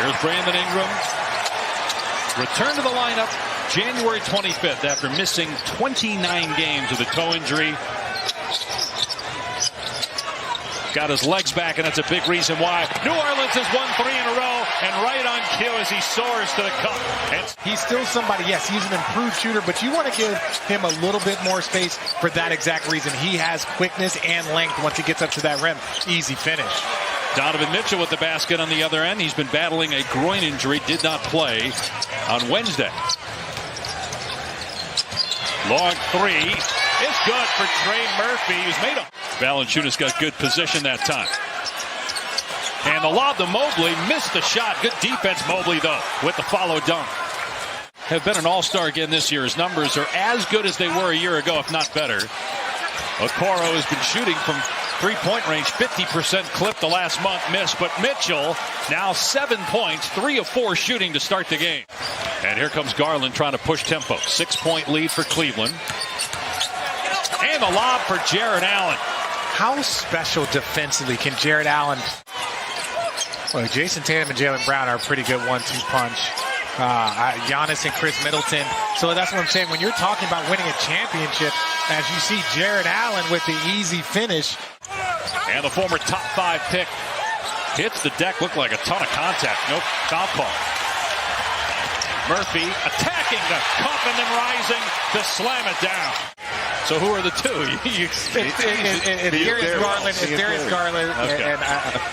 Here's Brandon Ingram. Return to the lineup January 25th after missing 29 games with a toe injury. Got his legs back, and that's a big reason why New Orleans has won 3 in a row, and right on cue as he soars to the cup. He's still somebody, yes, he's an improved shooter, but you want to give him a little bit more space for that exact reason. He has quickness and length once he gets up to that rim. Easy finish. Donovan Mitchell with the basket on the other end. He's been battling a groin injury, did not play on Wednesday. Long three is good for Trey Murphy, who's made a... Valanciunas got good position that time. And the lob to Mobley, missed the shot. Good defense, Mobley, though, with the follow dunk. Have been an all-star again this year. His numbers are as good as they were a year ago, if not better. Okoro has been shooting from three-point range, 50% clip the last month, missed. But Mitchell, now 7 points, 3 of 4 shooting to start the game. And here comes Garland trying to push tempo. 6-point lead for Cleveland. And the lob for Jarrett Allen. How special defensively can Jarrett Allen... Well, Jason Tatum and Jaylen Brown are a pretty good 1-2 punch. Giannis and Chris Middleton. So that's what I'm saying. When you're talking about winning a championship, as you see Jarrett Allen with the easy finish. And the former top 5 pick hits the deck. Looked like a ton of contact. Nope, foul call. Murphy attacking the cup and then rising to slam it down. So who are the two? It's Darius Garland okay. and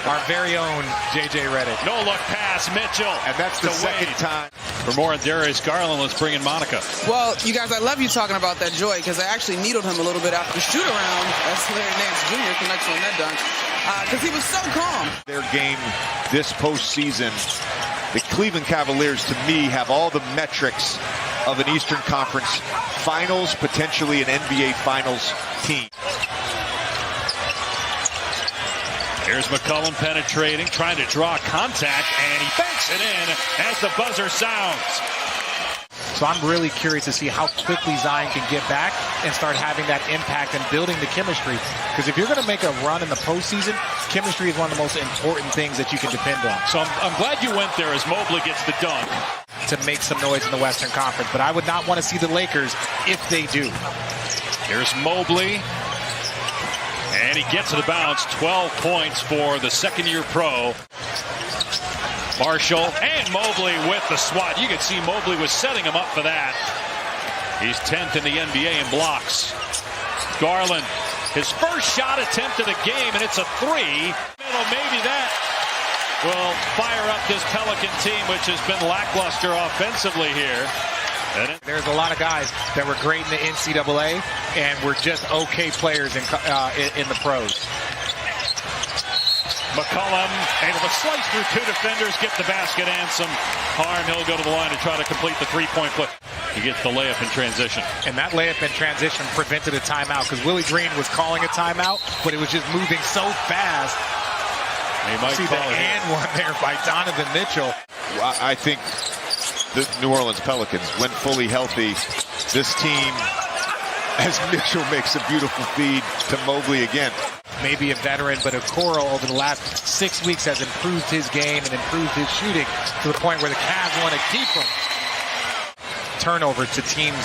our very own J.J. Redick. No look pass, Mitchell. And that's the second time. For more on Darius Garland, let's bring in Monica. Well, you guys, I love you talking about that, Joy, because I actually needled him a little bit after the shoot-around, as Larry Nance Jr. connects on that dunk, because he was so calm. Their game this postseason, the Cleveland Cavaliers, to me, have all the metrics of an Eastern Conference Finals, potentially an NBA Finals team. Here's McCollum penetrating, trying to draw contact, and he banks it in as the buzzer sounds. So I'm really curious to see how quickly Zion can get back and start having that impact and building the chemistry. Because if you're going to make a run in the postseason, chemistry is one of the most important things that you can depend on. So I'm glad you went there as Mobley gets the dunk. To make some noise in the Western Conference, but I would not want to see the Lakers if they do. Here's Mobley, and he gets to the bounce. 12 points for the second-year pro. Marshall and Mobley with the swat. You could see Mobley was setting him up for that. He's 10th in the NBA in blocks. Garland, his first shot attempt of the game, and it's a 3. Maybe that will fire up this Pelican team, which has been lackluster offensively here. There's a lot of guys that were great in the NCAA and were just okay players in the pros. McCollum able to slice through 2 defenders, get the basket and some harm. He'll go to the line to try to complete the 3-point play. He gets the layup in transition. And that layup in transition prevented a timeout because Willie Green was calling a timeout, but it was just moving so fast. He might see the and one there by Donovan Mitchell. I think the New Orleans Pelicans, when fully healthy, this team, as Mitchell makes a beautiful feed to Mobley again. Maybe a veteran, but Okoro over the last 6 weeks has improved his game and improved his shooting to the point where the Cavs want to keep him. Turnover to teams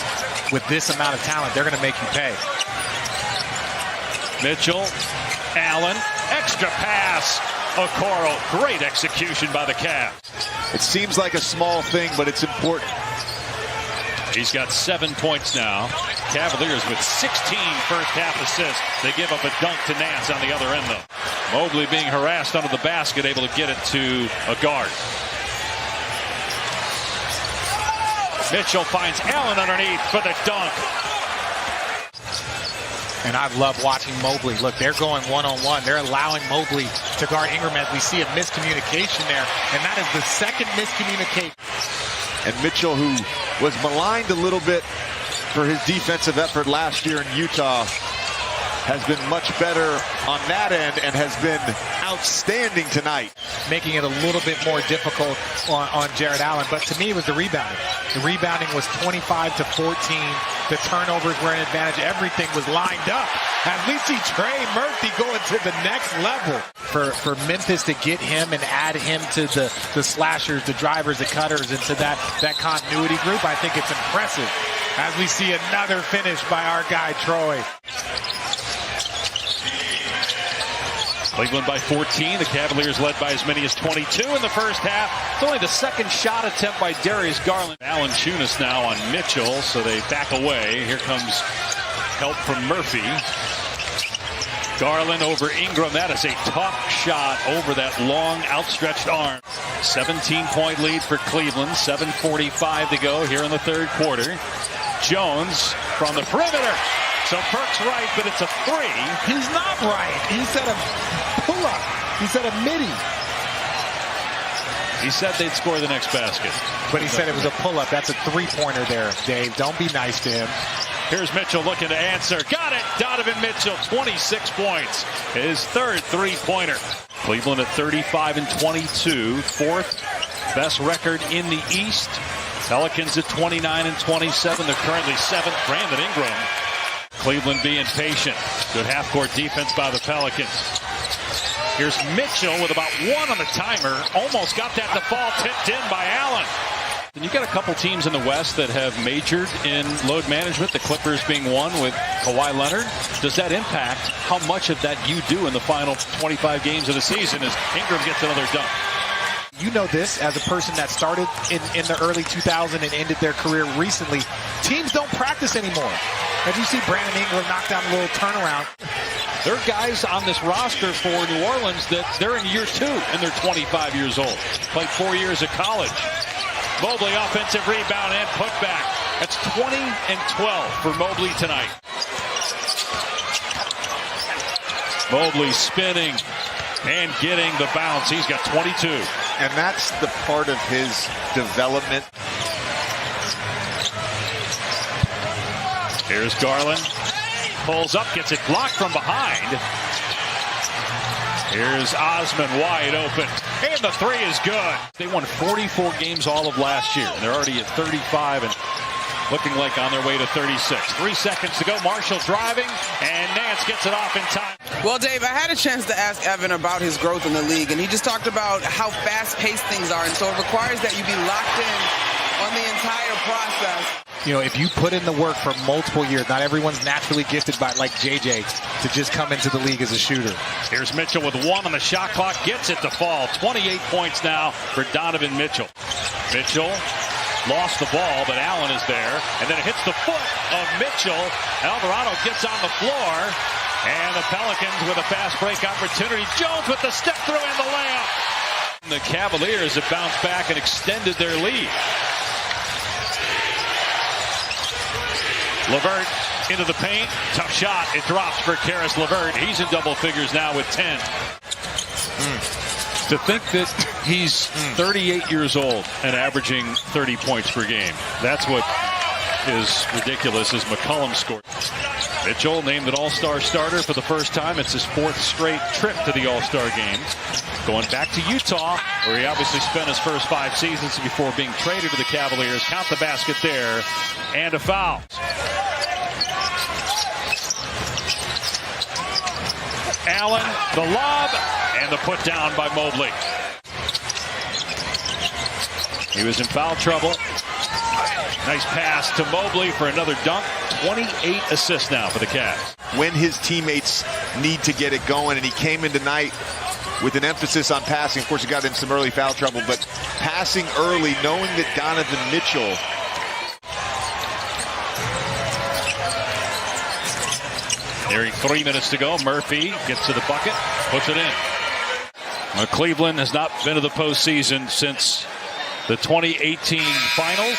with this amount of talent, they're going to make you pay. Mitchell, Allen, extra pass. Okoro, great execution by the Cavs. It seems like a small thing, but it's important. He's got 7 points now. Cavaliers with 16 first-half assists. They give up a dunk to Nance on the other end, though. Mobley being harassed under the basket, able to get it to a guard. Mitchell finds Allen underneath for the dunk. And I love watching Mobley. Look, they're going one-on-one. They're allowing Mobley to guard Ingram as we see a miscommunication there. And that is the second miscommunication. And Mitchell, who was maligned a little bit for his defensive effort last year in Utah, has been much better on that end and has been outstanding tonight. Making it a little bit more difficult on Jarrett Allen. But to me, it was the rebounding. The rebounding was 25 to 14. The turnovers were an advantage. Everything was lined up. As we see Trey Murphy going to the next level. For Memphis to get him and add him to the slashers, the drivers, the cutters, into that continuity group, I think it's impressive. As we see another finish by our guy, Troy. Cleveland by 14. The Cavaliers led by as many as 22 in the first half. It's only the second shot attempt by Darius Garland. Valanciunas now on Mitchell, so they back away. Here comes help from Murphy. Garland over Ingram. That is a tough shot over that long outstretched arm. 17-point lead for Cleveland. 7:45 to go here in the third quarter. Jones from the perimeter. So Perk's right, but it's a three. He's not right. He said a pull-up. He said a midi. He said they'd score the next basket. But he said it was a pull-up. That's a three-pointer there, Dave. Don't be nice to him. Here's Mitchell looking to answer. Got it! Donovan Mitchell, 26 points. His third three-pointer. Cleveland at 35-22. Fourth best record in the East. Pelicans at 29-27. They're currently seventh. Brandon Ingram. Cleveland being patient. Good half-court defense by the Pelicans. Here's Mitchell with about one on the timer. Almost got that to fall, tipped in by Allen. And you've got a couple teams in the West that have majored in load management, the Clippers being one with Kawhi Leonard. Does that impact how much of that you do in the final 25 games of the season as Ingram gets another dunk? You know this as a person that started in the early 2000s and ended their career recently. Teams don't practice anymore. As you see Brandon Ingram knock down a little turnaround. There are guys on this roster for New Orleans that they're in year two and they're 25 years old. Played 4 years of college. Mobley offensive rebound and putback. That's 20-12 for Mobley tonight. Mobley spinning and getting the bounce. He's got 22. And that's the part of his development. Here's Garland. Pulls up, gets it blocked from behind. Here's Osman wide open. And the three is good. They won 44 games all of last year. They're already at 35 and looking like on their way to 36. 3 seconds to go. Marshall driving, and Nance gets it off in time. Well, Dave, I had a chance to ask Evan about his growth in the league, and he just talked about how fast-paced things are, and so it requires that you be locked in on the entire process. You know, if you put in the work for multiple years, not everyone's naturally gifted by like JJ to just come into the league as a shooter. Here's Mitchell with one on the shot clock, gets it to fall. 28 points now for Donovan Mitchell. Mitchell lost the ball, but Allen is there, and then it hits the foot of Mitchell. Alvarado gets on the floor, and the Pelicans with a fast break opportunity. Jones with the step through and the layup. The Cavaliers have bounced back and extended their lead. LeVert into the paint. Tough shot. It drops for Karis LeVert. He's in double figures now with 10. To think that he's 38 years old and averaging 30 points per game. That's what is ridiculous as McCollum scored. Mitchell named an All-Star starter for the first time. It's his fourth straight trip to the All-Star game. Going back to Utah, where he obviously spent his first 5 seasons before being traded to the Cavaliers. Count the basket there, and a foul. Allen, the lob, and the put down by Mobley. He was in foul trouble. Nice pass to Mobley for another dunk. 28 assists now for the Cavs. When his teammates need to get it going, and he came in tonight with an emphasis on passing. Of course, he got in some early foul trouble, but passing early, knowing that Donovan Mitchell Nearing 3 minutes to go. Murphy gets to the bucket, puts it in. Cleveland has not been to the postseason since the 2018 finals.